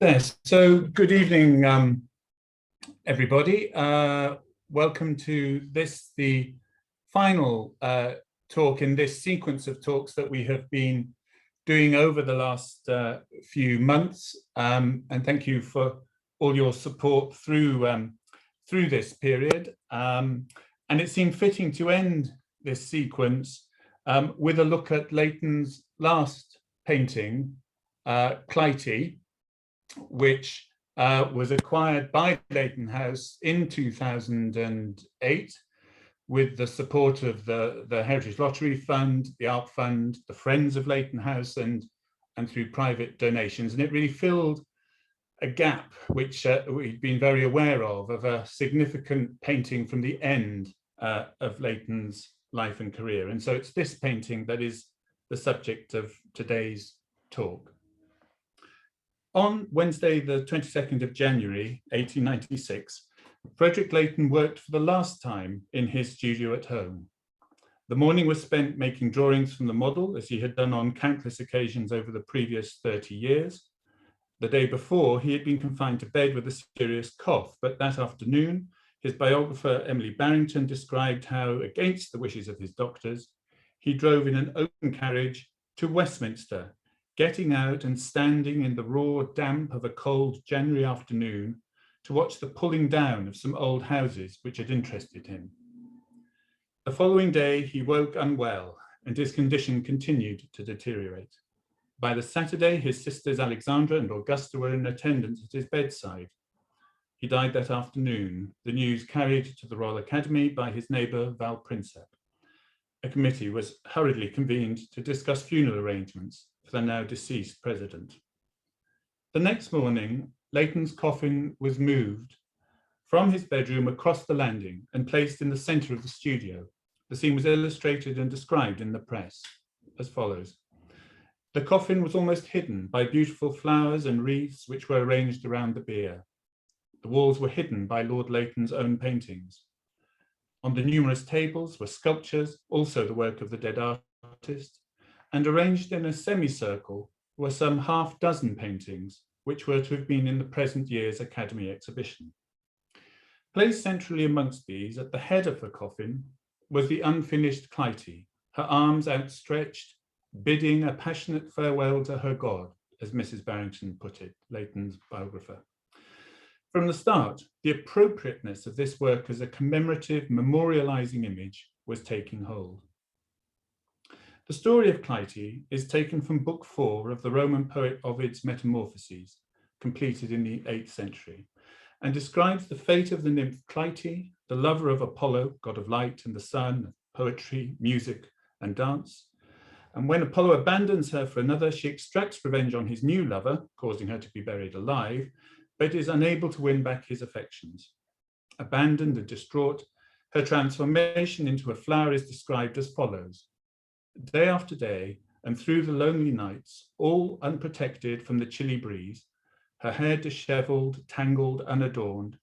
There. So good evening, everybody. Welcome to the final talk in this sequence of talks that we have been doing over the last few months. And thank you for all your support through this period. And it seemed fitting to end this sequence with a look at Leighton's last painting, Clytie, which was acquired by Leighton House in 2008 with the support of the Heritage Lottery Fund, the Art Fund, the Friends of Leighton House, and through private donations. And it really filled a gap which we'd been very aware of a significant painting from the end of Leighton's life and career. And so it's this painting that is the subject of today's talk. On Wednesday, the 22nd of January, 1896, Frederick Leighton worked for the last time in his studio at home. The morning was spent making drawings from the model, as he had done on countless occasions over the previous 30 years. The day before, he had been confined to bed with a serious cough, but that afternoon, his biographer, Emily Barrington, described how, against the wishes of his doctors, he drove in an open carriage to Westminster, getting out and standing in the raw damp of a cold January afternoon to watch the pulling down of some old houses which had interested him. The following day, he woke unwell and his condition continued to deteriorate. By the Saturday, his sisters Alexandra and Augusta were in attendance at his bedside. He died that afternoon, the news carried to the Royal Academy by his neighbour Val Prinsep. A committee was hurriedly convened to discuss funeral arrangements for the now deceased president. The next morning, Leighton's coffin was moved from his bedroom across the landing and placed in the centre of the studio. The scene was illustrated and described in the press as follows. The coffin was almost hidden by beautiful flowers and wreaths which were arranged around the bier. The walls were hidden by Lord Leighton's own paintings. On the numerous tables were sculptures, also the work of the dead artist, and arranged in a semicircle were some half-dozen paintings, which were to have been in the present year's Academy exhibition. Placed centrally amongst these, at the head of the coffin, was the unfinished Clytie, her arms outstretched, bidding a passionate farewell to her God, as Mrs. Barrington put it, Leighton's biographer. From the start, the appropriateness of this work as a commemorative, memorializing image was taking hold. The story of Clytie is taken from Book 4 of the Roman poet Ovid's Metamorphoses, completed in the 8th century, and describes the fate of the nymph Clytie, the lover of Apollo, god of light and the sun, poetry, music, and dance. And when Apollo abandons her for another, she extracts revenge on his new lover, causing her to be buried alive, but is unable to win back his affections. Abandoned and distraught, her transformation into a flower is described as follows. Day after day, and through the lonely nights, all unprotected from the chilly breeze, her hair dishevelled, tangled, unadorned,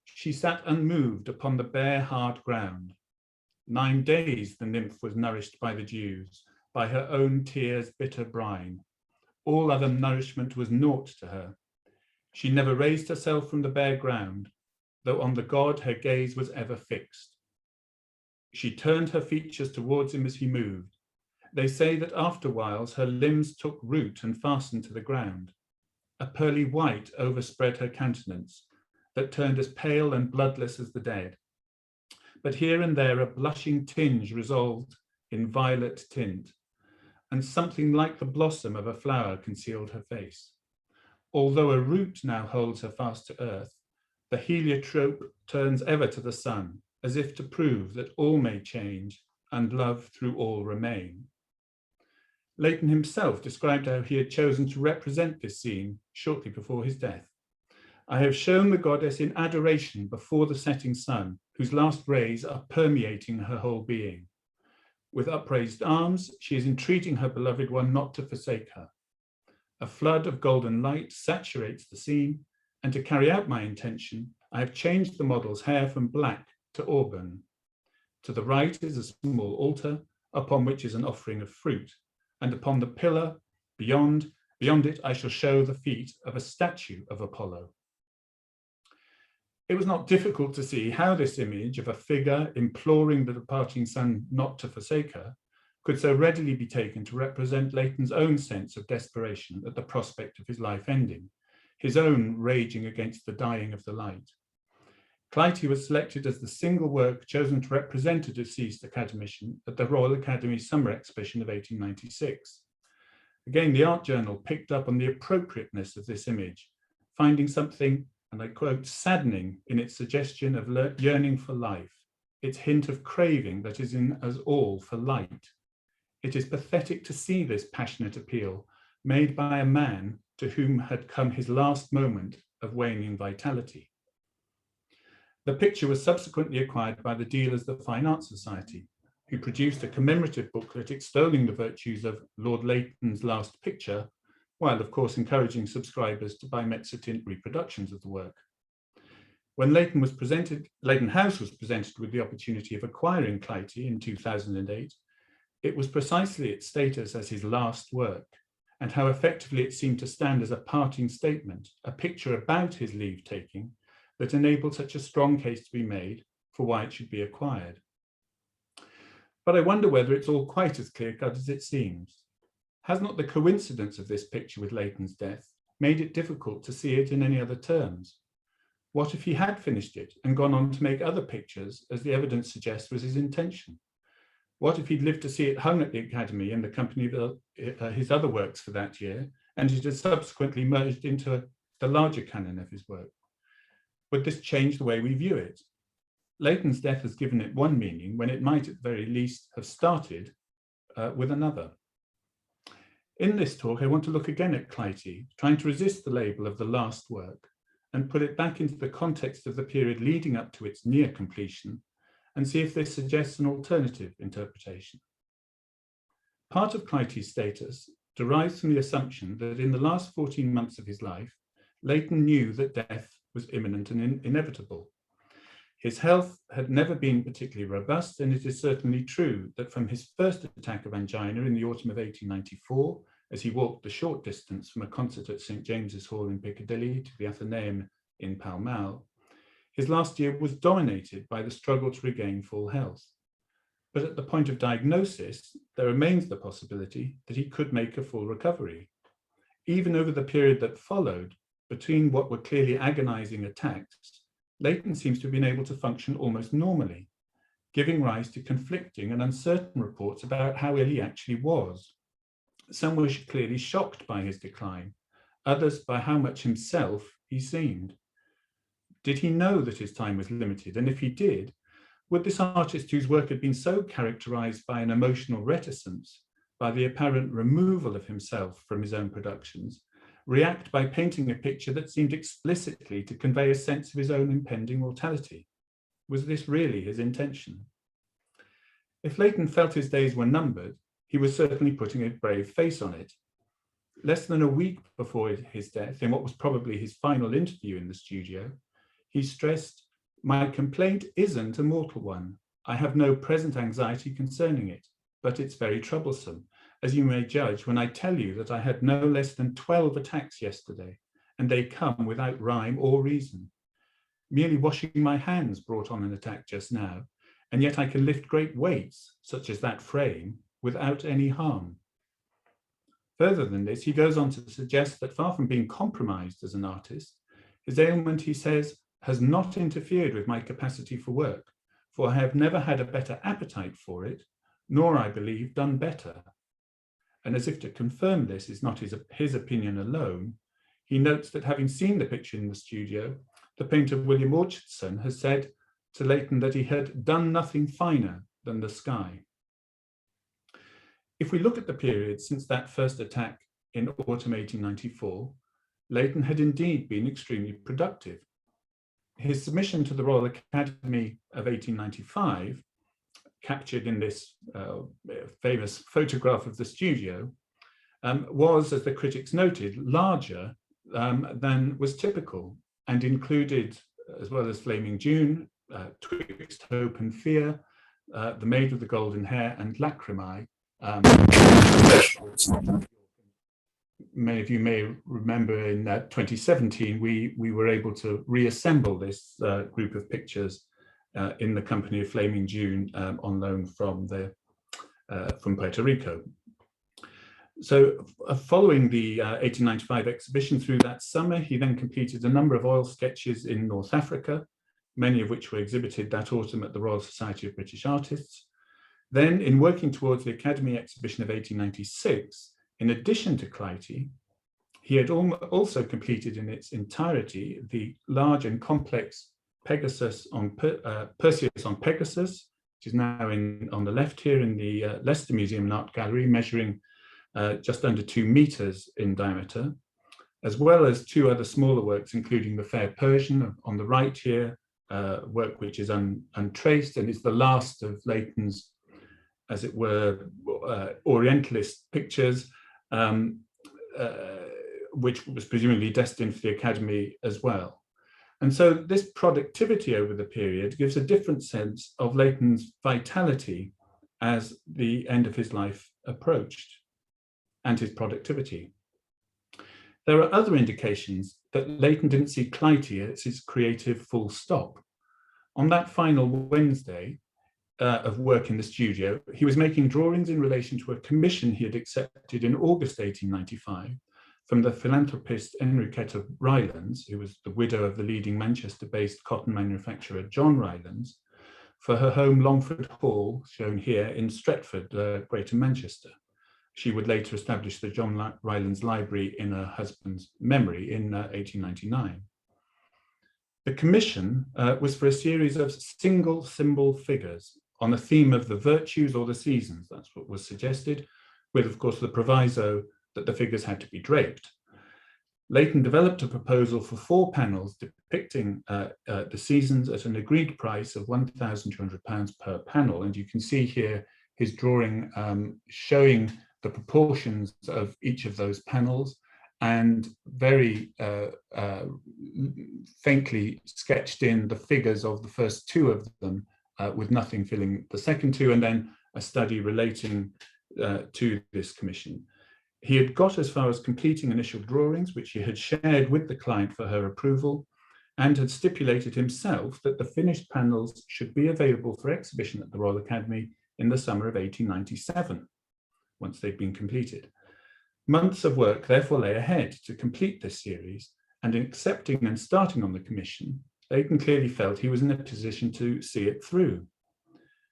she sat unmoved upon the bare, hard ground. 9 days the nymph was nourished by the dews, by her own tears' bitter brine. All other nourishment was naught to her. She never raised herself from the bare ground, though on the god her gaze was ever fixed. She turned her features towards him as he moved. They say that afterwhiles her limbs took root and fastened to the ground. A pearly white overspread her countenance, that turned as pale and bloodless as the dead. But here and there a blushing tinge resolved in violet tint, and something like the blossom of a flower concealed her face. Although a root now holds her fast to earth, the heliotrope turns ever to the sun, as if to prove that all may change and love through all remain. Leighton himself described how he had chosen to represent this scene shortly before his death. I have shown the goddess in adoration before the setting sun, whose last rays are permeating her whole being. With upraised arms, she is entreating her beloved one not to forsake her. A flood of golden light saturates the scene, and to carry out my intention, I have changed the model's hair from black to auburn. To the right is a small altar, upon which is an offering of fruit, and upon the pillar beyond Beyond it, I shall show the feet of a statue of Apollo. It was not difficult to see how this image of a figure imploring the departing sun not to forsake her could so readily be taken to represent Leighton's own sense of desperation at the prospect of his life ending, his own raging against the dying of the light. Clytie was selected as the single work chosen to represent a deceased academician at the Royal Academy's summer exhibition of 1896. Again, the art journal picked up on the appropriateness of this image, finding something, and I quote, saddening in its suggestion of yearning for life, its hint of craving that is in us all for light. It is pathetic to see this passionate appeal made by a man to whom had come his last moment of waning vitality. The picture was subsequently acquired by the dealers of the Fine Arts Society, who produced a commemorative booklet extolling the virtues of Lord Leighton's last picture, while of course encouraging subscribers to buy Mezzotint reproductions of the work. When Leighton House was presented with the opportunity of acquiring Clytie in 2008, it was precisely its status as his last work, and how effectively it seemed to stand as a parting statement, a picture about his leave-taking, that enabled such a strong case to be made for why it should be acquired. But I wonder whether it's all quite as clear-cut as it seems. Has not the coincidence of this picture with Leighton's death made it difficult to see it in any other terms? What if he had finished it and gone on to make other pictures, as the evidence suggests was his intention? What if he'd lived to see it hung at the Academy in the company of his other works for that year, and it had subsequently merged into the larger canon of his work? Would this change the way we view it? Leighton's death has given it one meaning when it might at the very least have started with another. In this talk, I want to look again at Clytie, trying to resist the label of the last work and put it back into the context of the period leading up to its near completion, and see if this suggests an alternative interpretation. Part of Clytie's status derives from the assumption that in the last 14 months of his life, Leighton knew that death was imminent and inevitable. His health had never been particularly robust, and it is certainly true that from his first attack of angina in the autumn of 1894, as he walked the short distance from a concert at St. James's Hall in Piccadilly to the Athenaeum in Pall Mall, his last year was dominated by the struggle to regain full health. But at the point of diagnosis, there remains the possibility that he could make a full recovery. Even over the period that followed, between what were clearly agonizing attacks, Leighton seems to have been able to function almost normally, giving rise to conflicting and uncertain reports about how ill he actually was. Some were clearly shocked by his decline, others by how much himself he seemed. Did he know that his time was limited? And if he did, would this artist whose work had been so characterized by an emotional reticence, by the apparent removal of himself from his own productions, react by painting a picture that seemed explicitly to convey a sense of his own impending mortality? Was this really his intention? If Leighton felt his days were numbered, he was certainly putting a brave face on it. Less than a week before his death, in what was probably his final interview in the studio, he stressed, "My complaint isn't a mortal one. I have no present anxiety concerning it, but it's very troublesome, as you may judge when I tell you that I had no less than 12 attacks yesterday, and they come without rhyme or reason. Merely washing my hands brought on an attack just now, and yet I can lift great weights, such as that frame, without any harm." Further than this, he goes on to suggest that far from being compromised as an artist, his ailment, he says, has not interfered with my capacity for work, for I have never had a better appetite for it, nor, I believe, done better. And as if to confirm this is not his opinion alone, he notes that having seen the picture in the studio, the painter William Orchardson has said to Leighton that he had done nothing finer than the sky. If we look at the period since that first attack in autumn 1894, Leighton had indeed been extremely productive. His submission to the Royal Academy of 1895, captured in this famous photograph of the studio, was, as the critics noted, larger than was typical, and included, as well as Flaming June, Twixt Hope and Fear, The Maid with the Golden Hair, and Lacrimae, many of you may remember in 2017, we were able to reassemble this group of pictures in the company of Flaming June on loan from Puerto Rico. So following the 1895 exhibition through that summer, he then completed a number of oil sketches in North Africa, many of which were exhibited that autumn at the Royal Society of British Artists. Then, in working towards the Academy exhibition of 1896, in addition to Clytie, he had also completed in its entirety the large and complex Perseus on Pegasus, which is now on the left here in the Leicester Museum and Art Gallery, measuring just under 2 meters in diameter, as well as 2 other smaller works, including the Fair Persian on the right here, work which is untraced and is the last of Leighton's, as it were, Orientalist pictures, which was presumably destined for the Academy as well. And so this productivity over the period gives a different sense of Leighton's vitality as the end of his life approached, and his productivity. There are other indications that Leighton didn't see Clytie as his creative full stop. On that final Wednesday of work in the studio, he was making drawings in relation to a commission he had accepted in August 1895 from the philanthropist Enriqueta Rylands, who was the widow of the leading Manchester-based cotton manufacturer John Rylands, for her home Longford Hall, shown here in Stretford, Greater Manchester. She would later establish the John Rylands Library in her husband's memory in 1899. The commission was for a series of single symbol figures on a theme of the virtues or the seasons, that's what was suggested, with, of course, the proviso that the figures had to be draped. Leighton developed a proposal for 4 panels depicting the seasons at an agreed price of £1,200 per panel. And you can see here his drawing showing the proportions of each of those panels and very faintly sketched in the figures of the first 2 of them with nothing filling the second 2, and then a study relating to this commission. He had got as far as completing initial drawings, which he had shared with the client for her approval, and had stipulated himself that the finished panels should be available for exhibition at the Royal Academy in the summer of 1897, once they'd been completed. Months of work therefore lay ahead to complete this series, and in accepting and starting on the commission, Leighton clearly felt he was in a position to see it through.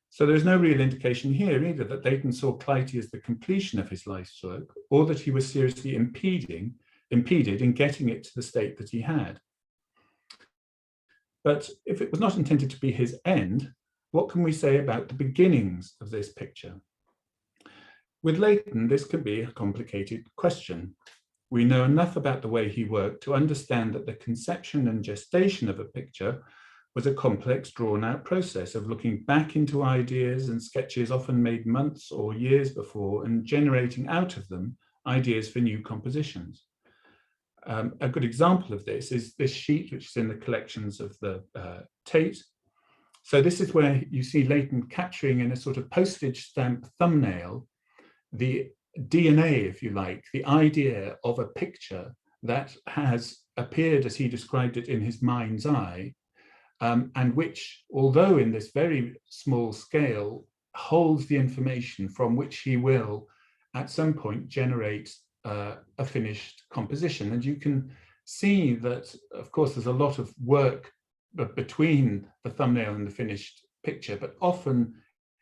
So there's no real indication here either that Leighton saw Clytie as the completion of his life's work, or that he was seriously impeded in getting it to the state that he had. But if it was not intended to be his end, what can we say about the beginnings of this picture? With Leighton, this can be a complicated question. We know enough about the way he worked to understand that the conception and gestation of a picture was a complex, drawn-out process of looking back into ideas and sketches often made months or years before and generating out of them ideas for new compositions. A good example of this is this sheet, which is in the collections of the Tate. So this is where you see Leighton capturing in a sort of postage stamp thumbnail the DNA, if you like, the idea of a picture that has appeared as he described it in his mind's eye, and which, although in this very small scale, holds the information from which he will at some point generate a finished composition. And you can see that, of course, there's a lot of work between the thumbnail and the finished picture, but often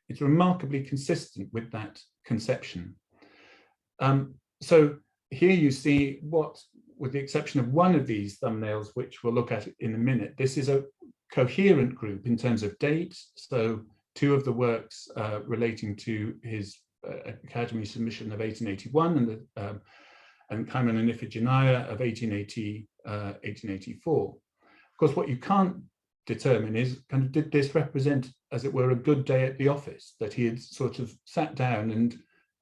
it's remarkably consistent with that conception. So here you see what, with the exception of one of these thumbnails, which we'll look at in a minute, this is a coherent group in terms of dates. So 2 of the works relating to his Academy submission of 1881 and Caimon and Iphigenia of 1884. Of course, what you can't determine is kind of, did this represent, as it were, a good day at the office, that he had sort of sat down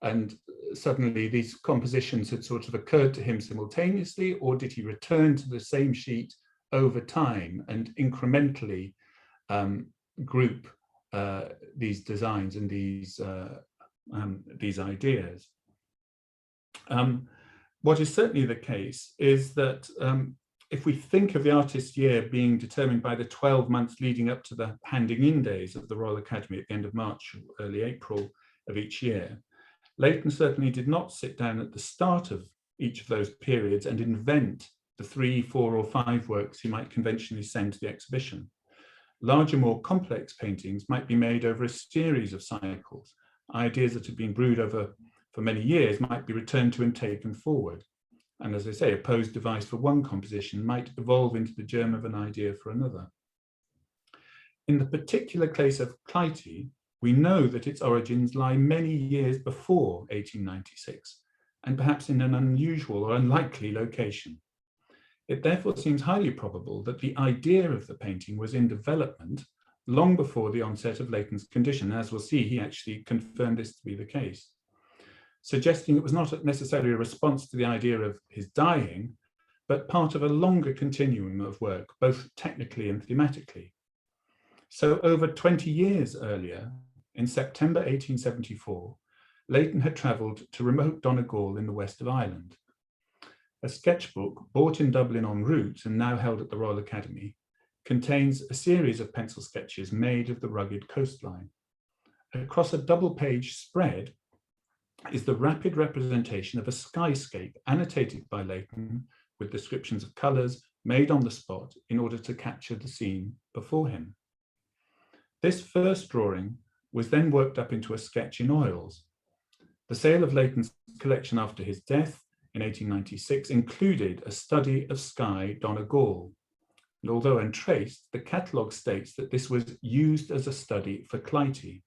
and suddenly these compositions had sort of occurred to him simultaneously, or did he return to the same sheet over time and incrementally group these designs and these ideas? what is certainly the case is that if we think of the artist's year being determined by the 12 months leading up to the handing in days of the Royal Academy at the end of March, early April of each year, Leighton certainly did not sit down at the start of each of those periods and invent the 3, 4, or 5 works he might conventionally send to the exhibition. Larger, more complex paintings might be made over a series of cycles. Ideas that had been brewed over for many years might be returned to and taken forward. And as I say, a posed device for one composition might evolve into the germ of an idea for another. In the particular case of Clytie, we know that its origins lie many years before 1896, and perhaps in an unusual or unlikely location. It therefore seems highly probable that the idea of the painting was in development long before the onset of Leighton's condition. As we'll see, he actually confirmed this to be the case, suggesting it was not necessarily a response to the idea of his dying, but part of a longer continuum of work, both technically and thematically. So over 20 years earlier, in September 1874, Leighton had travelled to remote Donegal in the west of Ireland. A sketchbook bought in Dublin en route and now held at the Royal Academy contains a series of pencil sketches made of the rugged coastline. Across a double-page spread is the rapid representation of a skyscape annotated by Leighton with descriptions of colours made on the spot in order to capture the scene before him. This first drawing was then worked up into a sketch in oils. The sale of Leighton's collection after his death in 1896 included a study of Sky Donegal. And although untraced, the catalogue states that this was used as a study for Clytie.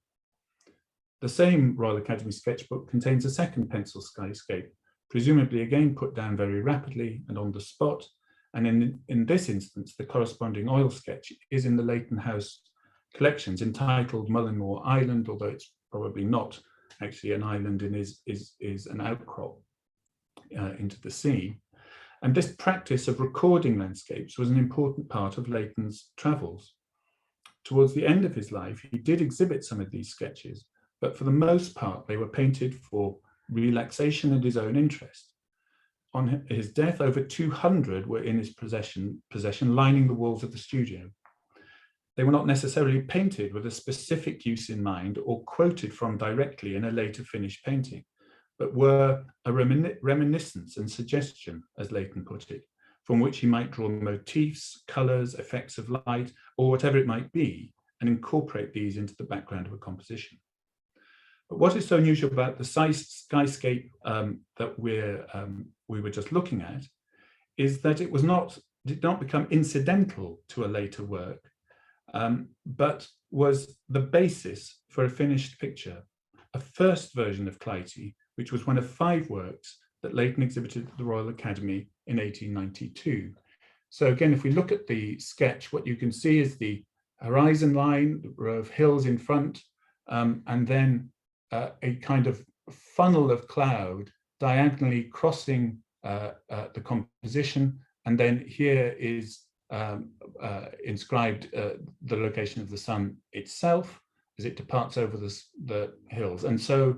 The same Royal Academy sketchbook contains a second pencil skyscape, presumably again put down very rapidly and on the spot. And in this instance, the corresponding oil sketch is in the Leighton House collections, entitled Mullinmore Island, although it's probably not actually an island and is an outcrop into the sea. And this practice of recording landscapes was an important part of Leighton's travels. Towards the end of his life, he did exhibit some of these sketches, but for the most part, they were painted for relaxation and his own interest. On his death, over 200 were in his possession, lining the walls of the studio. They were not necessarily painted with a specific use in mind or quoted from directly in a later finished painting, but were a reminiscence and suggestion, as Leighton put it, from which he might draw motifs, colours, effects of light, or whatever it might be, and incorporate these into the background of a composition. But what is so unusual about the skyscape that we were just looking at is that it did not become incidental to a later work, but was the basis for a finished picture, a first version of Clytie, which was one of 5 works that Leighton exhibited at the Royal Academy in 1892. So again, if we look at the sketch, what you can see is the horizon line, the row of hills in front, and then a kind of funnel of cloud diagonally crossing the composition. And then here is inscribed the location of the sun itself as it departs over the hills. And so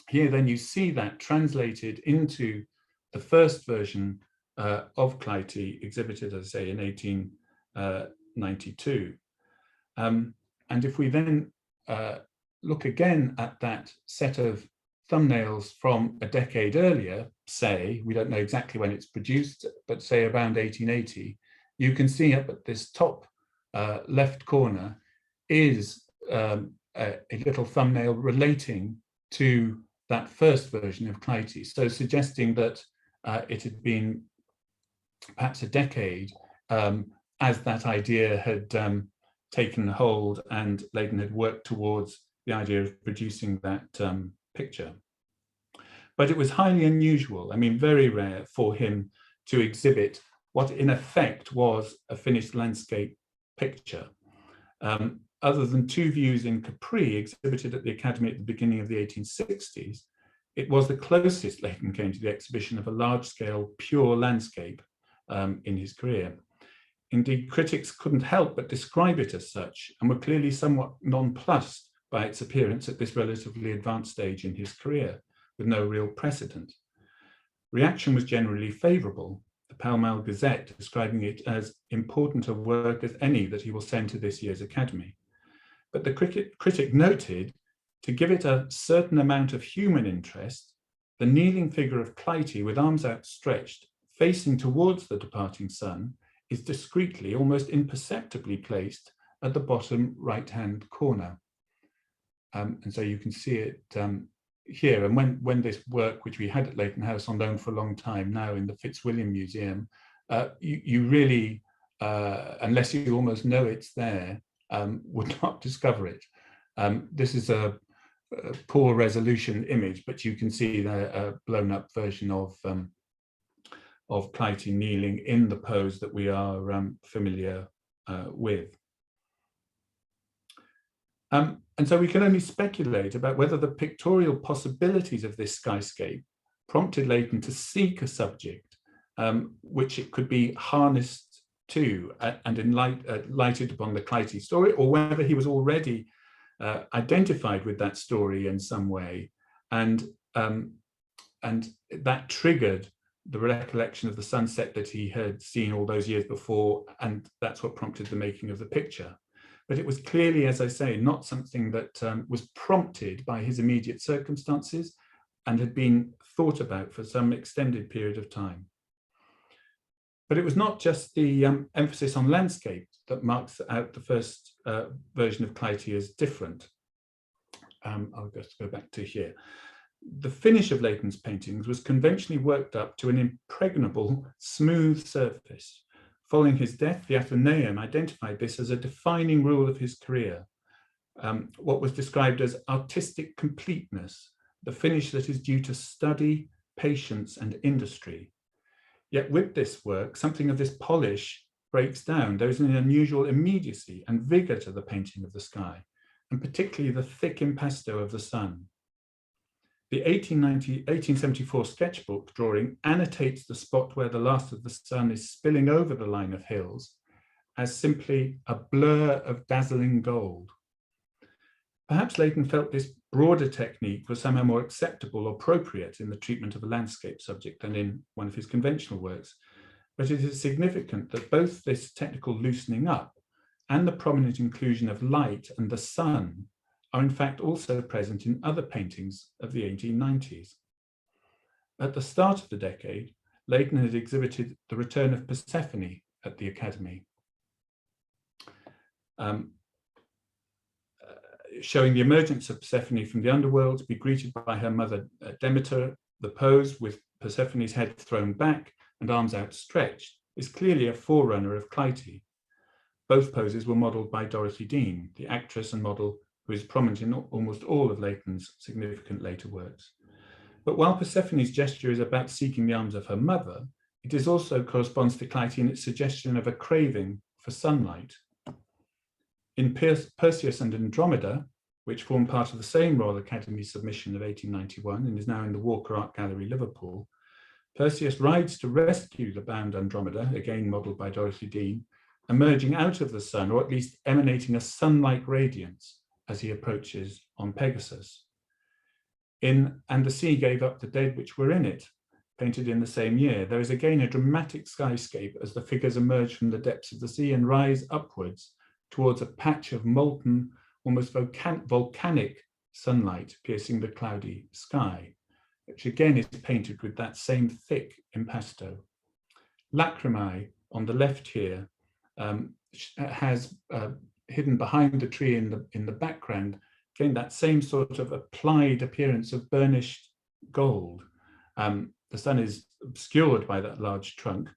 here then you see that translated into the first version of Clytie, exhibited, as I say, in 1892. And if we then look again at that set of thumbnails from a decade earlier, say, we don't know exactly when it's produced, but say around 1880, you can see up at this top left corner is a little thumbnail relating to that first version of Clytie, so suggesting that it had been perhaps a decade as that idea had taken hold and Leighton had worked towards the idea of producing that picture. But it was highly unusual, I mean, very rare for him to exhibit what in effect was a finished landscape picture. Other than 2 views in Capri exhibited at the Academy at the beginning of the 1860s, it was the closest Leighton came to the exhibition of a large-scale pure landscape in his career. Indeed, critics couldn't help but describe it as such and were clearly somewhat nonplussed by its appearance at this relatively advanced stage in his career, with no real precedent. Reaction was generally favourable, the Pall Mall Gazette describing it as important a work as any that he will send to this year's Academy. But the critic noted, to give it a certain amount of human interest, the kneeling figure of Clytie with arms outstretched, facing towards the departing sun, is discreetly, almost imperceptibly placed at the bottom right-hand corner. And so you can see it here. And when this work, which we had at Leighton House on loan for a long time, now in the Fitzwilliam Museum, you really, unless you almost know it's there, would not discover it. This is a poor resolution image, but you can see the blown up version of Clytie kneeling in the pose that we are familiar with. And so we can only speculate about whether the pictorial possibilities of this skyscape prompted Leighton to seek a subject which it could be harnessed to and lighted upon the Clytie story, or whether he was already identified with that story in some way, and that triggered the recollection of the sunset that he had seen all those years before, and that's what prompted the making of the picture. But it was clearly, as I say, not something that was prompted by his immediate circumstances and had been thought about for some extended period of time. But it was not just the emphasis on landscape that marks out the first version of Clytie as different. I'll just go back to here. The finish of Leighton's paintings was conventionally worked up to an impregnable, smooth surface. Following his death, the Athenaeum identified this as a defining rule of his career, what was described as artistic completeness, the finish that is due to study, patience, and industry. Yet with this work, something of this polish breaks down. There is an unusual immediacy and vigor to the painting of the sky, and particularly the thick impasto of the sun. The 1874 sketchbook drawing annotates the spot where the last of the sun is spilling over the line of hills as simply a blur of dazzling gold. Perhaps Leighton felt this broader technique was somehow more acceptable or appropriate in the treatment of a landscape subject than in one of his conventional works. But it is significant that both this technical loosening up and the prominent inclusion of light and the sun are in fact also present in other paintings of the 1890s. At the start of the decade, Leighton had exhibited The Return of Persephone at the Academy, showing the emergence of Persephone from the underworld to be greeted by her mother Demeter. The pose with Persephone's head thrown back and arms outstretched is clearly a forerunner of Clytie. Both poses were modelled by Dorothy Dean, the actress and model who is prominent in almost all of Leighton's significant later works. But while Persephone's gesture is about seeking the arms of her mother, it is also corresponds to Clytie in its suggestion of a craving for sunlight. In Perseus and Andromeda, which form part of the same Royal Academy submission of 1891 and is now in the Walker Art Gallery, Liverpool, Perseus rides to rescue the bound Andromeda, again modelled by Dorothy Dean, emerging out of the sun, or at least emanating a sun-like radiance as he approaches on Pegasus. In And the Sea Gave Up the Dead Which Were in It, painted in the same year, there is again a dramatic skyscape as the figures emerge from the depths of the sea and rise upwards towards a patch of molten, almost volcanic sunlight piercing the cloudy sky, which again is painted with that same thick impasto. Lacrimae on the left here has hidden behind the tree in the background, again, that same sort of applied appearance of burnished gold. The sun is obscured by that large trunk,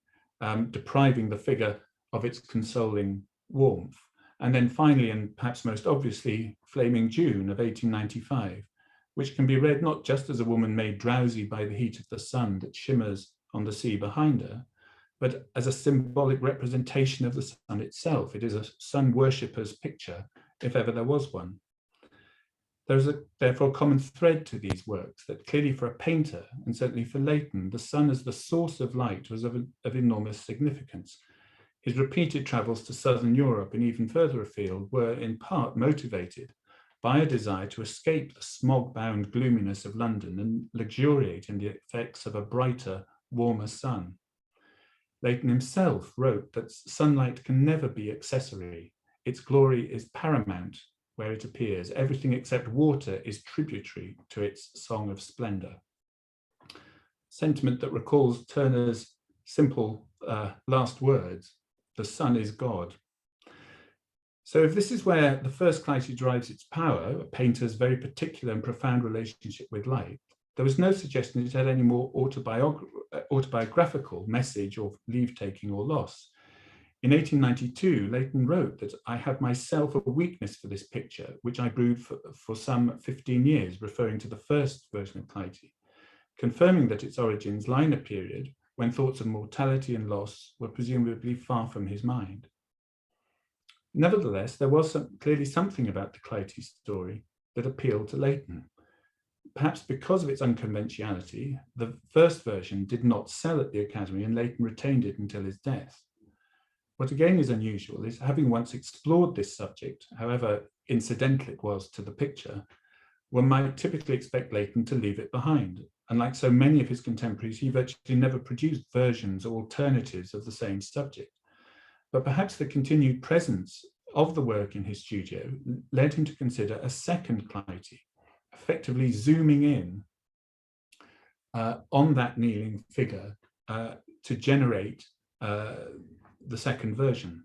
depriving the figure of its consoling warmth. And then finally, and perhaps most obviously, Flaming June of 1895, which can be read not just as a woman made drowsy by the heat of the sun that shimmers on the sea behind her, but as a symbolic representation of the sun itself. It is a sun worshipper's picture, if ever there was one. There's therefore a common thread to these works that clearly for a painter, and certainly for Leighton, the sun as the source of light was of enormous significance. His repeated travels to Southern Europe and even further afield were in part motivated by a desire to escape the smog-bound gloominess of London and luxuriate in the effects of a brighter, warmer sun. Leighton himself wrote that sunlight can never be accessory. Its glory is paramount where it appears. Everything except water is tributary to its song of splendor. Sentiment that recalls Turner's simple last words, "The sun is God." So if this is where the first Clytie derives its power, a painter's very particular and profound relationship with light, there was no suggestion it had any more autobiographical message or leave-taking or loss. In 1892, Leighton wrote that I have myself a weakness for this picture, which I brewed for some 15 years, referring to the first version of Clytie, confirming that its origins lie in a period when thoughts of mortality and loss were presumably far from his mind. Nevertheless, there was clearly something about the Clytie story that appealed to Leighton. Perhaps because of its unconventionality, the first version did not sell at the Academy and Leighton retained it until his death. What again is unusual is, having once explored this subject, however incidental it was to the picture, one might typically expect Leighton to leave it behind. And like so many of his contemporaries, he virtually never produced versions or alternatives of the same subject. But perhaps the continued presence of the work in his studio led him to consider a second Clytie, effectively zooming in on that kneeling figure to generate the second version.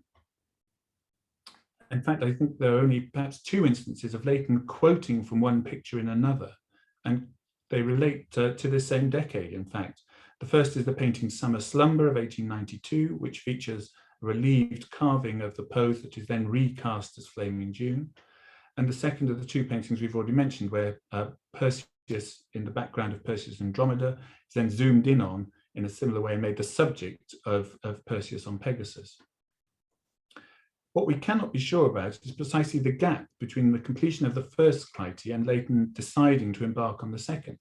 In fact, I think there are only perhaps two instances of Leighton quoting from one picture in another, and they relate to this same decade, in fact. The first is the painting Summer Slumber of 1892, which features a relieved carving of the pose that is then recast as Flaming June. And the second of the two paintings we've already mentioned, where Perseus, in the background of Perseus and Andromeda, is then zoomed in on in a similar way and made the subject of Perseus on Pegasus. What we cannot be sure about is precisely the gap between the completion of the first Clytie and Leighton deciding to embark on the second.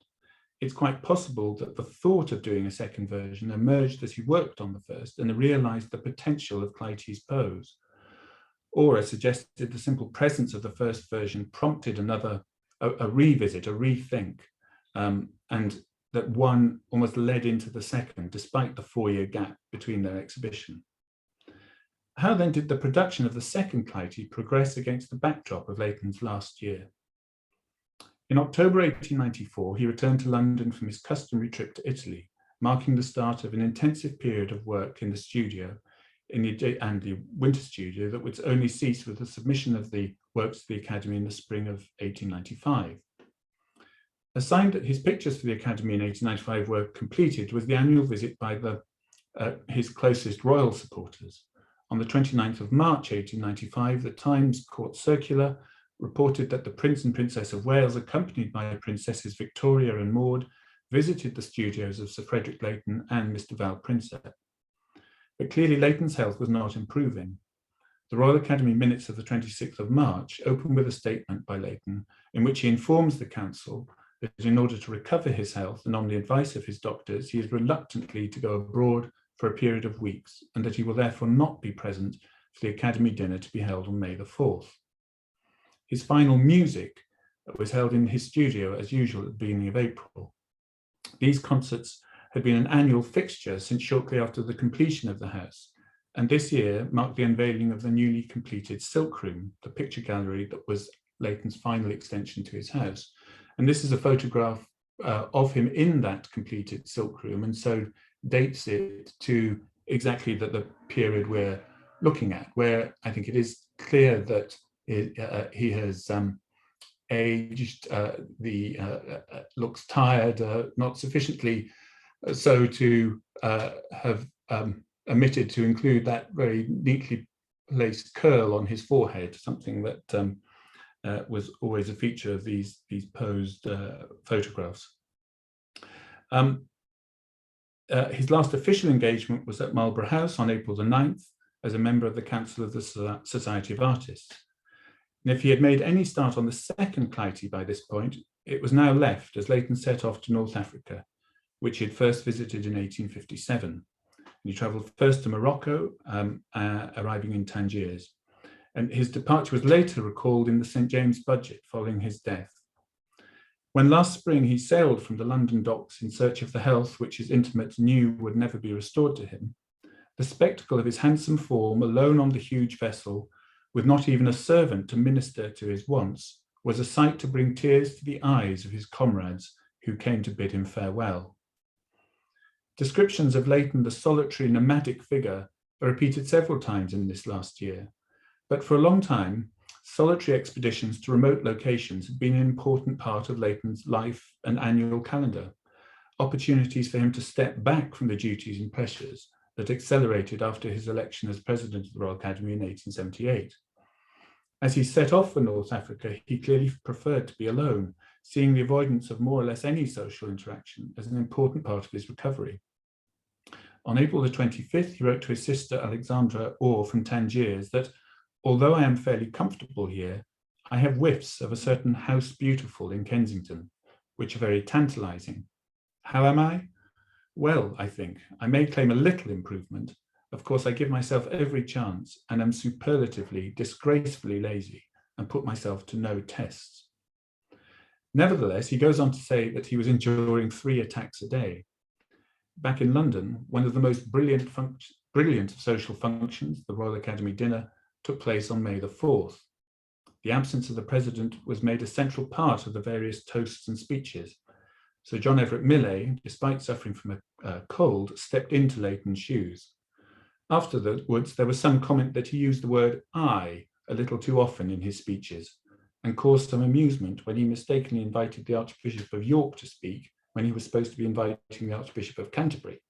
It's quite possible that the thought of doing a second version emerged as he worked on the first and realized the potential of Clytie's pose. Or, as suggested, the simple presence of the first version prompted a revisit, a rethink, and that one almost led into the second, despite the 4-year gap between their exhibition. How then did the production of the second Clytie progress against the backdrop of Leighton's last year? In October 1894, he returned to London from his customary trip to Italy, marking the start of an intensive period of work in the studio and the winter studio that would only cease with the submission of the works to the Academy in the spring of 1895. A sign that his pictures for the Academy in 1895 were completed was the annual visit by his closest royal supporters. On the 29th of March 1895, the Times Court Circular reported that the Prince and Princess of Wales, accompanied by Princesses Victoria and Maud, visited the studios of Sir Frederick Leighton and Mr. Val Prinsep. But clearly Leighton's health was not improving. The Royal Academy minutes of the 26th of March open with a statement by Leighton in which he informs the council that in order to recover his health and on the advice of his doctors, he is reluctantly to go abroad for a period of weeks, and that he will therefore not be present for the Academy dinner to be held on May the 4th. His final music was held in his studio as usual at the beginning of April. These concerts had been an annual fixture since shortly after the completion of the house, and this year marked the unveiling of the newly completed Silk Room, the picture gallery that was Leighton's final extension to his house. And this is a photograph of him in that completed Silk Room, and so dates it to exactly the period we're looking at, where I think it is clear that he has aged, looks tired, not sufficiently so to have omitted to include that very neatly placed curl on his forehead, something that was always a feature of these posed photographs. His last official engagement was at Marlborough House on April the 9th as a member of the Council of the Society of Artists. And if he had made any start on the second Clytie by this point, it was now left as Leighton set off to North Africa, which he had first visited in 1857. And he travelled first to Morocco, arriving in Tangiers. and his departure was later recalled in the St. James budget following his death. When last spring he sailed from the London docks in search of the health which his intimates knew would never be restored to him, the spectacle of his handsome form alone on the huge vessel, with not even a servant to minister to his wants, was a sight to bring tears to the eyes of his comrades who came to bid him farewell. Descriptions of Leighton, the solitary nomadic figure, are repeated several times in this last year, but for a long time, solitary expeditions to remote locations had been an important part of Leighton's life and annual calendar, opportunities for him to step back from the duties and pressures that accelerated after his election as president of the Royal Academy in 1878. As he set off for North Africa, he clearly preferred to be alone, seeing the avoidance of more or less any social interaction as an important part of his recovery. On April the 25th, he wrote to his sister Alexandra Orr from Tangiers that, although I am fairly comfortable here, I have whiffs of a certain house beautiful in Kensington, which are very tantalizing. How am I? Well, I think I may claim a little improvement. Of course, I give myself every chance and am superlatively, disgracefully lazy and put myself to no tests. Nevertheless, he goes on to say that he was enduring 3 attacks a day. Back in London, one of the most brilliant of social functions, the Royal Academy dinner, took place on May the 4th. The absence of the president was made a central part of the various toasts and speeches. Sir John Everett Millais, despite suffering from a cold, stepped into Leighton's shoes. Afterwards, there was some comment that he used the word I a little too often in his speeches, and caused some amusement when he mistakenly invited the Archbishop of York to speak when he was supposed to be inviting the Archbishop of Canterbury.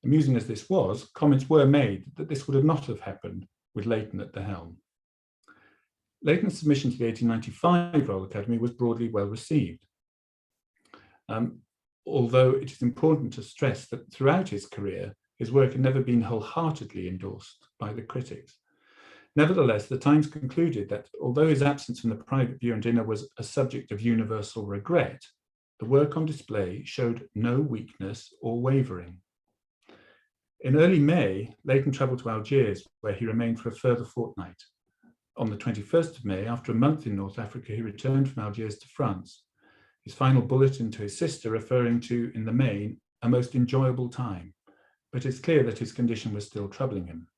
Amusing as this was, comments were made that this would not have happened with Leighton at the helm. Leighton's submission to the 1895 Royal Academy was broadly well received. Although it is important to stress that throughout his career, his work had never been wholeheartedly endorsed by the critics. Nevertheless, the Times concluded that although his absence from the private view and dinner was a subject of universal regret, the work on display showed no weakness or wavering. In early May, Leighton travelled to Algiers, where he remained for a further fortnight. On the 21st of May, after a month in North Africa, he returned from Algiers to France. His final bulletin to his sister referring to, in the main, a most enjoyable time, but it's clear that his condition was still troubling him.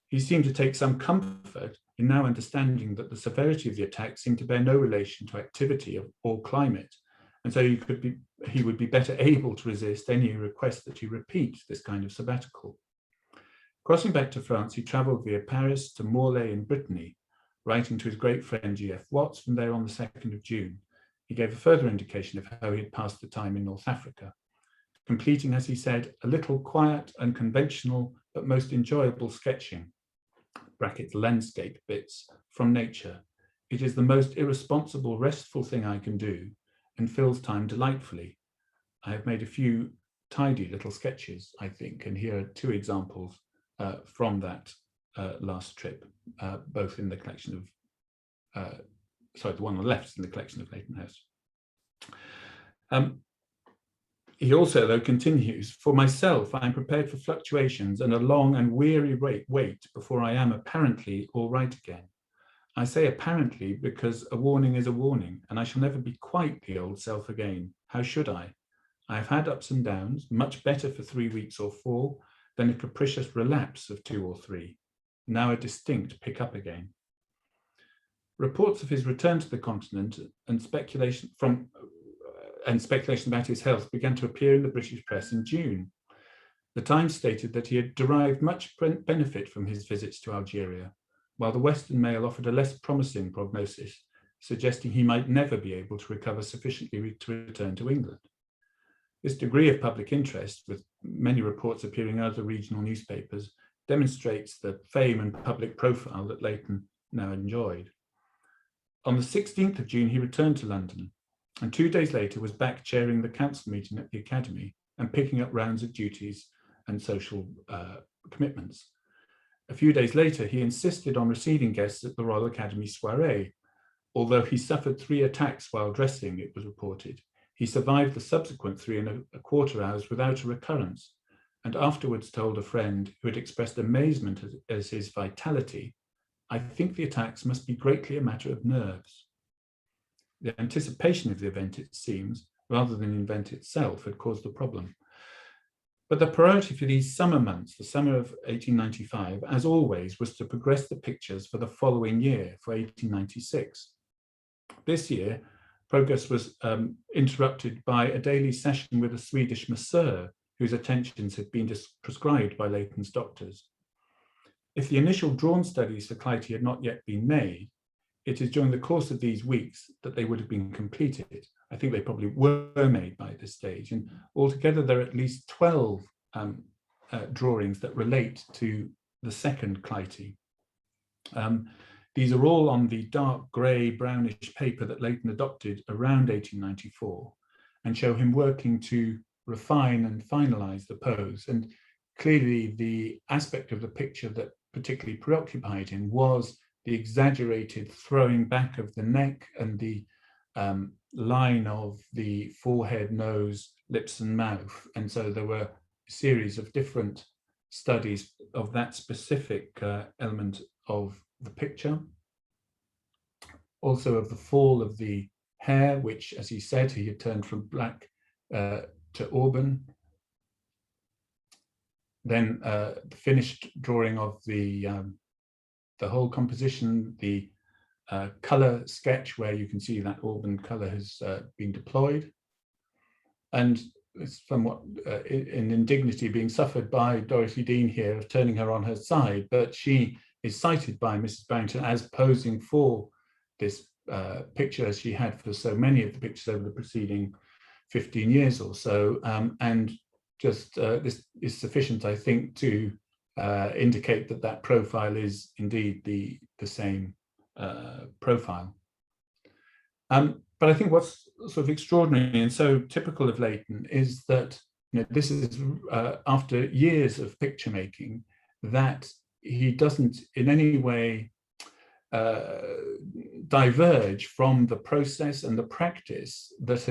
He seemed to take some comfort in now understanding that the severity of the attack seemed to bear no relation to activity or climate, and so he would be better able to resist any request that he repeat this kind of sabbatical. Crossing back to France, he travelled via Paris to Morlaix in Brittany, writing to his great friend G.F. Watts from there on the 2nd of June. He gave a further indication of how he had passed the time in North Africa, completing, as he said, a little quiet and conventional but most enjoyable sketching, brackets landscape bits, from nature. It is the most irresponsible, restful thing I can do and fills time delightfully. I have made a few tidy little sketches, I think, and here are 2 examples from that last trip, both in the collection of, the one on the left is in the collection of Leighton House. He also, though, continues, for myself, I am prepared for fluctuations and a long and weary wait before I am apparently all right again. I say apparently because a warning is a warning, and I shall never be quite the old self again. How should I? I have had ups and downs, much better for 3 weeks or 4 than a capricious relapse of 2 or 3. Now a distinct pick up again. Reports of his return to the continent and speculation about his health began to appear in the British press in June. The Times stated that he had derived much benefit from his visits to Algeria, while the Western Mail offered a less promising prognosis, suggesting he might never be able to recover sufficiently to return to England. This degree of public interest, with many reports appearing in other regional newspapers, demonstrates the fame and public profile that Leighton now enjoyed. On the 16th of June, he returned to London, and 2 days later was back chairing the council meeting at the Academy and picking up rounds of duties and social commitments. A few days later, he insisted on receiving guests at the Royal Academy soiree. Although he suffered 3 attacks while dressing, it was reported, he survived the subsequent 3¼ hours without a recurrence, and afterwards told a friend who had expressed amazement at his vitality, I think the attacks must be greatly a matter of nerves. The anticipation of the event, it seems, rather than the event itself, had caused the problem. But the priority for these summer months, the summer of 1895, as always, was to progress the pictures for the following year, for 1896. This year, progress was interrupted by a daily session with a Swedish masseur whose attentions had been prescribed by Leighton's doctors. If the initial drawn studies for Clytie had not yet been made, it is during the course of these weeks that they would have been completed. I think they probably were made by this stage, and altogether there are at least 12 drawings that relate to the second Clytie. These are all on the dark grey brownish paper that Leighton adopted around 1894 and show him working to refine and finalise the pose. And clearly the aspect of the picture that particularly preoccupied him was the exaggerated throwing back of the neck and the line of the forehead, nose, lips and mouth. And so there were a series of different studies of that specific element of the picture. Also of the fall of the hair, which, as he said, he had turned from black to auburn. Then the finished drawing of the whole composition, the colour sketch where you can see that auburn colour has been deployed, and it's somewhat an indignity being suffered by Dorothy Dean here of turning her on her side, but she is cited by Mrs. Barrington as posing for this picture, as she had for so many of the pictures over the preceding 15 years or so, and just this is sufficient, I think, to indicate that that profile is indeed the same profile. But I think what's sort of extraordinary and so typical of Leighton is that, you know, this is after years of picture making, that he doesn't in any way diverge from the process and the practice that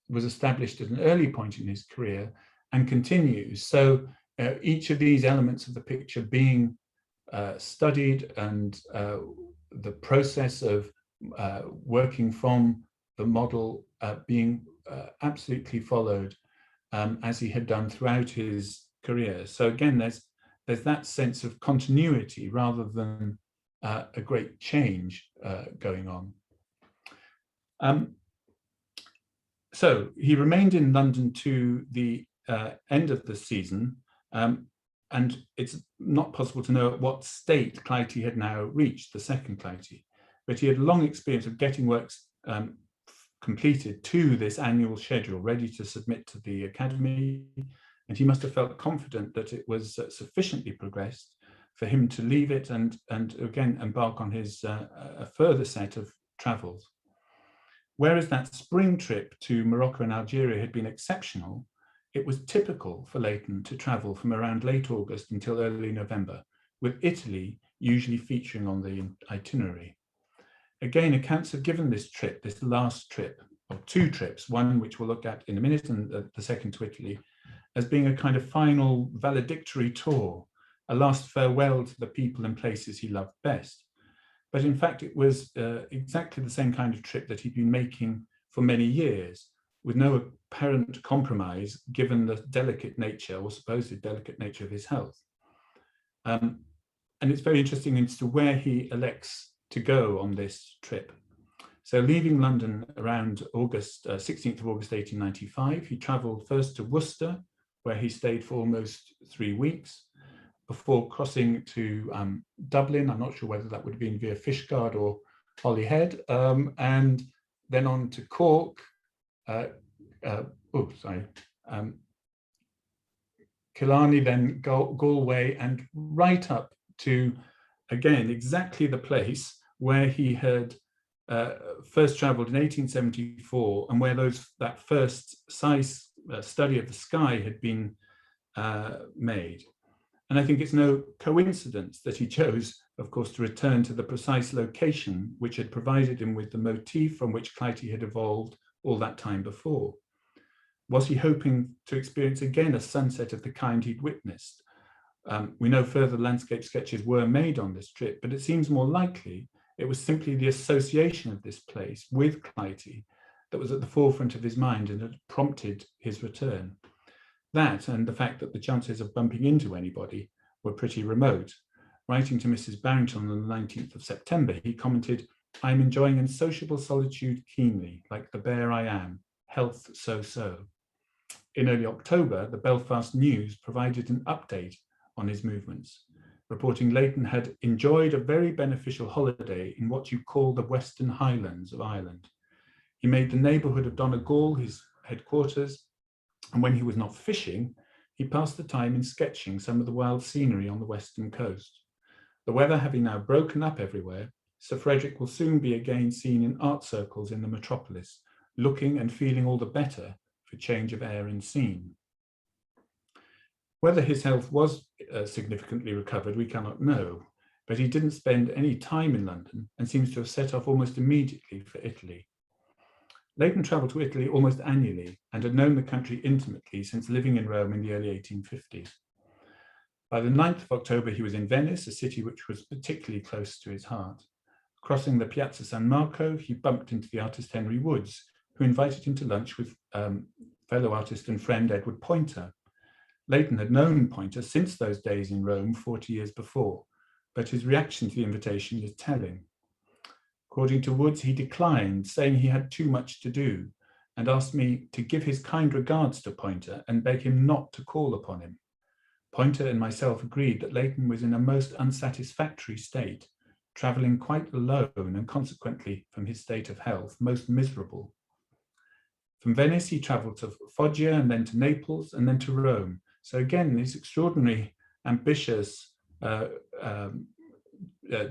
was established at an early point in his career and continues. So each of these elements of the picture being studied, and the process of working from the model being absolutely followed as he had done throughout his career. So again, there's that sense of continuity rather than a great change going on. So he remained in London to the end of the season, and it's not possible to know at what state Clytie had now reached, the second Clytie, but he had long experience of getting works completed to this annual schedule, ready to submit to the Academy, and he must have felt confident that it was sufficiently progressed for him to leave it and again embark on his a further set of travels. Whereas that spring trip to Morocco and Algeria had been exceptional, it was typical for Leighton to travel from around late August until early November, with Italy usually featuring on the itinerary. Again, accounts have given this trip, this last trip, or two trips, one which we'll look at in a minute and the second to Italy, as being a kind of final valedictory tour, a last farewell to the people and places he loved best. But in fact, it was exactly the same kind of trip that he'd been making for many years, with no apparent compromise given the delicate nature or supposed delicate nature of his health. And it's very interesting as to where he elects to go on this trip. So leaving London around August, 16th of August 1895, he travelled first to Worcester, where he stayed for almost 3 weeks, before crossing to Dublin. I'm not sure whether that would have been via Fishguard or Holyhead, and then on to Cork, Killarney, then Galway, and right up to, again, exactly the place where he had first travelled in 1874, and where that first study of the sky had been made. And I think it's no coincidence that he chose, of course, to return to the precise location which had provided him with the motif from which Clytie had evolved all that time before. Was he hoping to experience again a sunset of the kind he'd witnessed? We know further landscape sketches were made on this trip, but it seems more likely it was simply the association of this place with Clytie that was at the forefront of his mind and had prompted his return. That, and the fact that the chances of bumping into anybody were pretty remote. Writing to Mrs. Barrington on the 19th of September, he commented, "I am enjoying unsociable solitude keenly, like the bear I am, health so-so." In early October, the Belfast News provided an update on his movements, reporting Leighton had enjoyed a very beneficial holiday in what you call the Western Highlands of Ireland. He made the neighbourhood of Donegal his headquarters, and when he was not fishing, he passed the time in sketching some of the wild scenery on the western coast. The weather having now broken up everywhere, Sir Frederick will soon be again seen in art circles in the metropolis, looking and feeling all the better for change of air and scene. Whether his health was significantly recovered, we cannot know, but he didn't spend any time in London and seems to have set off almost immediately for Italy. Leighton travelled to Italy almost annually and had known the country intimately since living in Rome in the early 1850s. By the 9th of October, he was in Venice, a city which was particularly close to his heart. Crossing the Piazza San Marco, he bumped into the artist Henry Woods, who invited him to lunch with fellow artist and friend Edward Poynter. Leighton had known Poynter since those days in Rome 40 years before, but his reaction to the invitation is telling. According to Woods, he declined, saying he had too much to do, and asked me to give his kind regards to Poynter and beg him not to call upon him. Poynter and myself agreed that Leighton was in a most unsatisfactory state, travelling quite alone and consequently, from his state of health, most miserable. From Venice, he travelled to Foggia and then to Naples and then to Rome. So again, these extraordinary, ambitious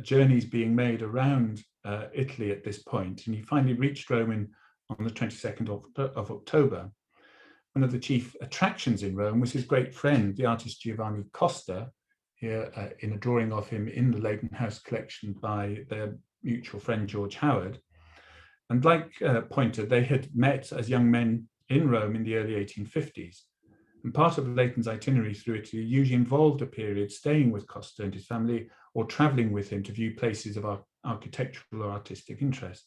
journeys being made around Italy at this point. And he finally reached Rome on the 22nd of October. One of the chief attractions in Rome was his great friend, the artist Giovanni Costa, here in a drawing of him in the Leighton House collection by their mutual friend George Howard. And like Poynter, they had met as young men in Rome in the early 1850s. And part of Leighton's itinerary through Italy usually involved a period staying with Costa and his family or traveling with him to view places of architectural or artistic interest.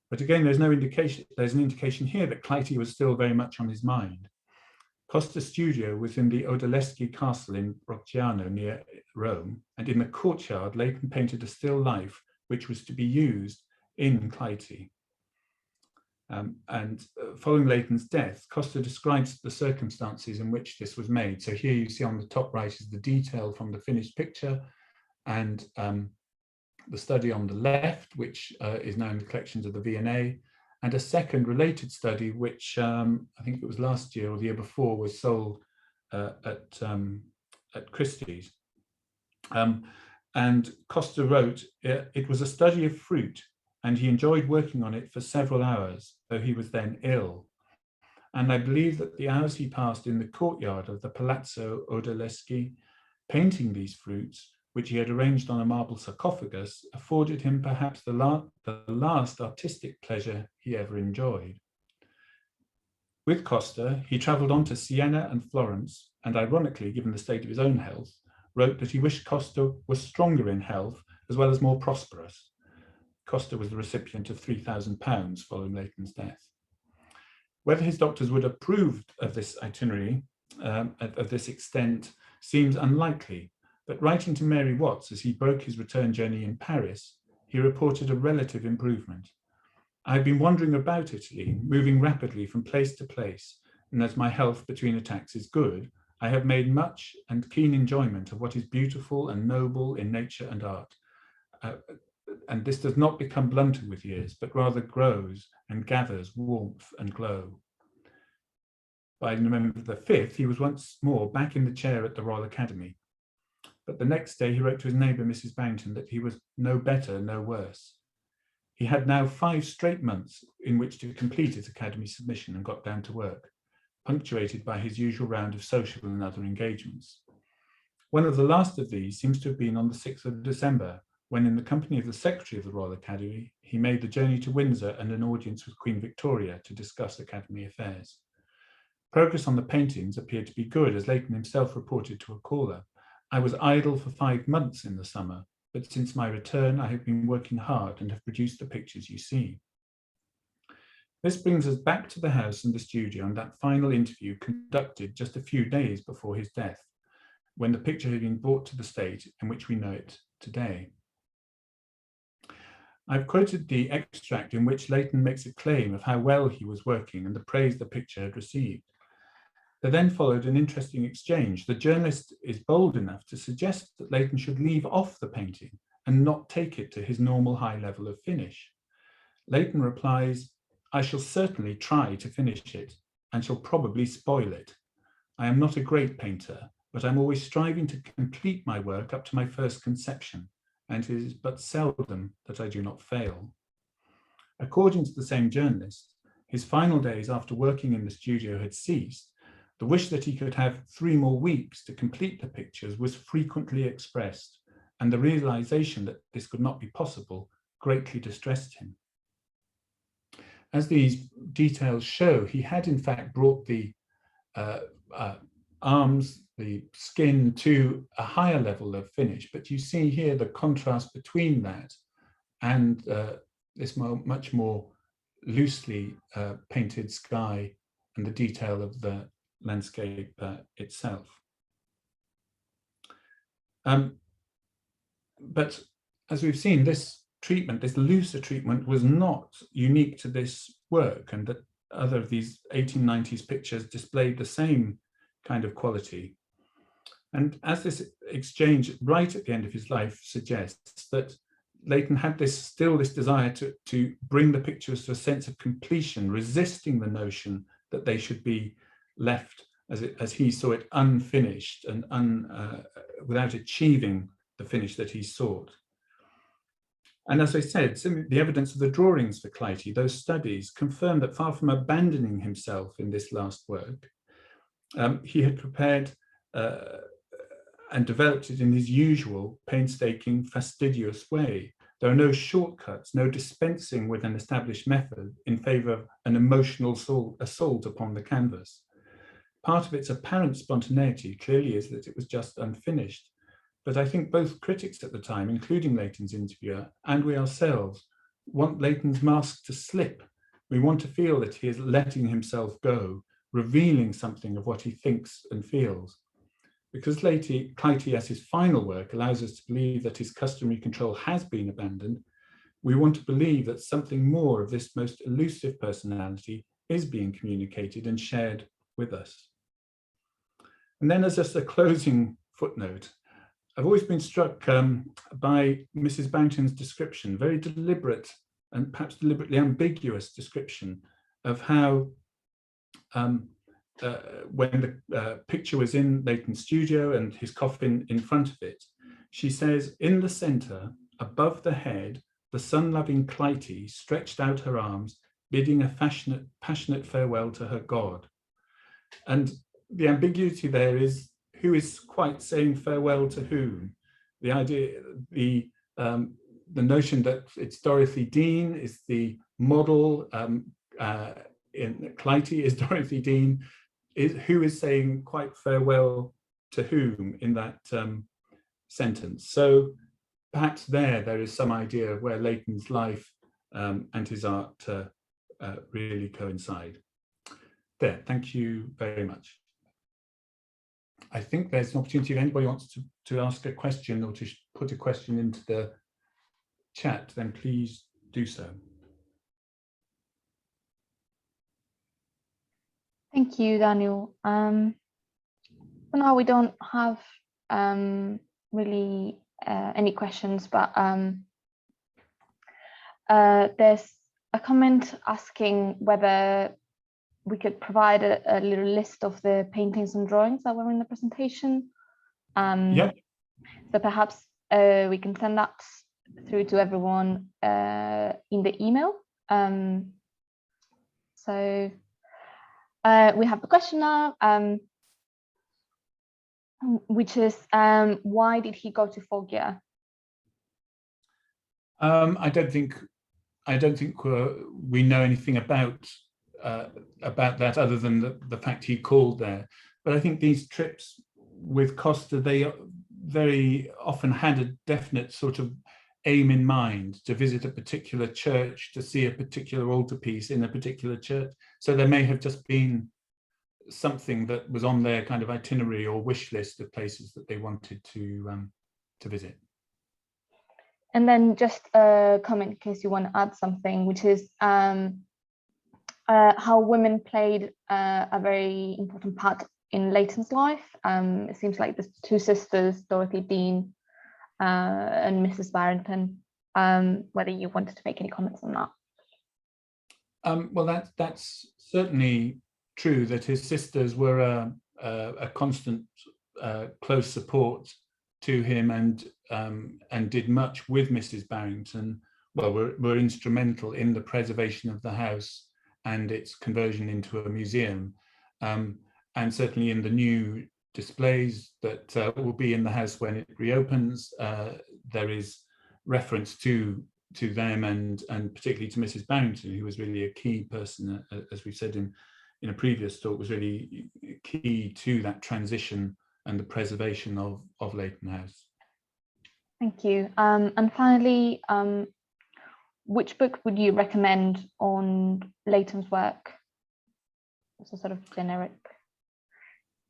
But again, there's an indication here that Clytie was still very much on his mind. Costa's studio was in the Odaleschi Castle in Brocciano near Rome, and in the courtyard, Leighton painted a still life which was to be used in Clytie. Following Leighton's death, Costa describes the circumstances in which this was made. So here you see on the top right is the detail from the finished picture, and the study on the left, which is now in the collections of the V&A, and a second related study, which I think it was last year or the year before, was sold at Christie's. And Costa wrote, "It was a study of fruit, and he enjoyed working on it for several hours, though he was then ill. And I believe that the hours he passed in the courtyard of the Palazzo Odaleschi, painting these fruits, which he had arranged on a marble sarcophagus, afforded him perhaps the last artistic pleasure he ever enjoyed." With Costa, he travelled on to Siena and Florence, and ironically, given the state of his own health, wrote that he wished Costa was stronger in health as well as more prosperous. Costa was the recipient of £3,000 following Leighton's death. Whether his doctors would approve of this itinerary, of this extent, seems unlikely, but writing to Mary Watts as he broke his return journey in Paris, he reported a relative improvement. "I have been wandering about Italy, moving rapidly from place to place, and as my health between attacks is good, I have made much and keen enjoyment of what is beautiful and noble in nature and art. And this does not become blunter with years, but rather grows and gathers warmth and glow." By November the 5th, he was once more back in the chair at the Royal Academy. But the next day he wrote to his neighbour, Mrs. Barrington, that he was no better, no worse. He had now 5 straight months in which to complete his academy submission and got down to work, punctuated by his usual round of social and other engagements. One of the last of these seems to have been on the 6th of December, when in the company of the Secretary of the Royal Academy, he made the journey to Windsor and an audience with Queen Victoria to discuss Academy affairs. Progress on the paintings appeared to be good, as Leighton himself reported to a caller, I was idle for 5 months in the summer, but since my return, I have been working hard and have produced the pictures you see. This brings us back to the house and the studio and that final interview conducted just a few days before his death, when the picture had been brought to the state in which we know it today. I've quoted the extract in which Leighton makes a claim of how well he was working and the praise the picture had received. There then followed an interesting exchange. The journalist is bold enough to suggest that Leighton should leave off the painting and not take it to his normal high level of finish. Leighton replies, "I shall certainly try to finish it and shall probably spoil it. I am not a great painter, but I'm always striving to complete my work up to my first conception, and it is but seldom that I do not fail." According to the same journalist, his final days after working in the studio had ceased. The wish that he could have 3 more weeks to complete the pictures was frequently expressed, and the realization that this could not be possible greatly distressed him. As these details show, he had in fact brought the arms, the skin to a higher level of finish, but you see here the contrast between that and this much more loosely painted sky and the detail of the landscape itself. But as we've seen, this treatment, this looser treatment, was not unique to this work, and that other of these 1890s pictures displayed the same kind of quality. And as this exchange right at the end of his life suggests, that Leighton had this desire to bring the pictures to a sense of completion, resisting the notion that they should be left, as he saw it, unfinished and without achieving the finish that he sought. And as I said, the evidence of the drawings for Clytie, those studies, confirm that far from abandoning himself in this last work, he had prepared and developed it in his usual painstaking, fastidious way. There are no shortcuts, no dispensing with an established method in favor of an emotional assault upon the canvas. Part of its apparent spontaneity clearly is that it was just unfinished. But I think both critics at the time, including Leighton's interviewer, and we ourselves, want Leighton's mask to slip. We want to feel that he is letting himself go, revealing something of what he thinks and feels. Because Clytie, as his final work, allows us to believe that his customary control has been abandoned, we want to believe that something more of this most elusive personality is being communicated and shared with us. And then as just a closing footnote, I've always been struck by Mrs. Bounton's description, very deliberate and perhaps deliberately ambiguous description of how when the picture was in Leighton's studio and his coffin in front of it, she says, "In the center, above the head, the sun-loving Clytie stretched out her arms, bidding a passionate farewell to her God." And the ambiguity there is who is quite saying farewell to whom. The idea, the notion that it's Dorothy Dean is the model, in Clytie is Dorothy Dean, who is saying quite farewell to whom in that sentence. So perhaps there is some idea of where Leighton's life and his art really coincide. There, thank you very much. I think there's an opportunity if anybody wants to ask a question or to put a question into the chat, then please do so. Thank you, Daniel. For now, we don't have really any questions, but there's a comment asking whether we could provide a little list of the paintings and drawings that were in the presentation. Yeah. So perhaps we can send that through to everyone in the email. So we have the question now, which is why did he go to Foggia? I don't think we know anything about that other than the fact he called there. But I think these trips with Costa, very often had a definite sort of aim in mind, to visit a particular church, to see a particular altarpiece in a particular church. So there may have just been something that was on their kind of itinerary or wish list of places that they wanted to visit. And then just a comment in case you want to add something, which is how women played a very important part in Leighton's life. It seems like the two sisters, Dorothy Dean and Mrs. Barrington, whether you wanted to make any comments on that. Well, that's certainly true, that his sisters were a constant close support to him, and did much with Mrs. Barrington. Well, were instrumental in the preservation of the house and its conversion into a museum, and certainly in the new displays that will be in the house when it reopens. There is reference to them, and particularly to Mrs. Barrington, who was really a key person, as we said in a previous talk, was really key to that transition and the preservation of Leighton House. Thank you. And finally, which book would you recommend on Leighton's work? It's a sort of generic.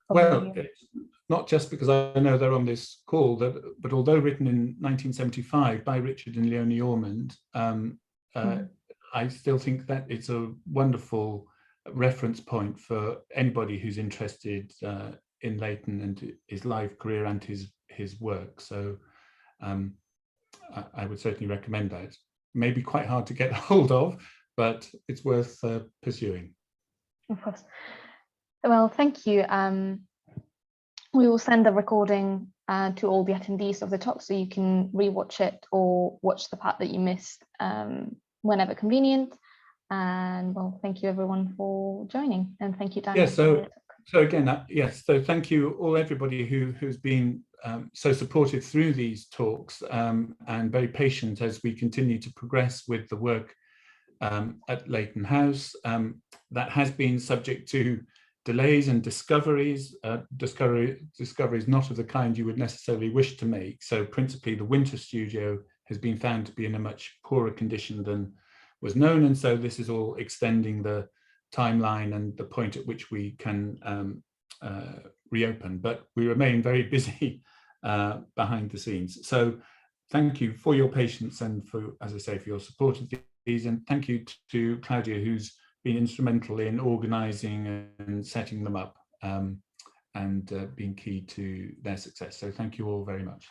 Well, it's not just because I know they're on this call, but although written in 1975 by Richard and Leonie Ormond, I still think that it's a wonderful reference point for anybody who's interested in Leighton and his life, career, and his work. So I would certainly recommend that. Maybe quite hard to get hold of, but it's worth pursuing. Of course. Well, thank you. We will send the recording to all the attendees of the talk, so you can rewatch it or watch the part that you missed whenever convenient. And well, thank you everyone for joining, and thank you, Daniel. Yes. So again, yes. So thank you all, everybody who's been so supportive through these talks, and very patient as we continue to progress with the work at Leighton House. That has been subject to delays and discoveries not of the kind you would necessarily wish to make. So principally the winter studio has been found to be in a much poorer condition than was known, and so this is all extending the timeline and the point at which we can reopen, but we remain very busy behind the scenes. So thank you for your patience and for, as I say, for your support of these, and thank you to Claudia, who's been instrumental in organising and setting them up, and being key to their success. So thank you all very much.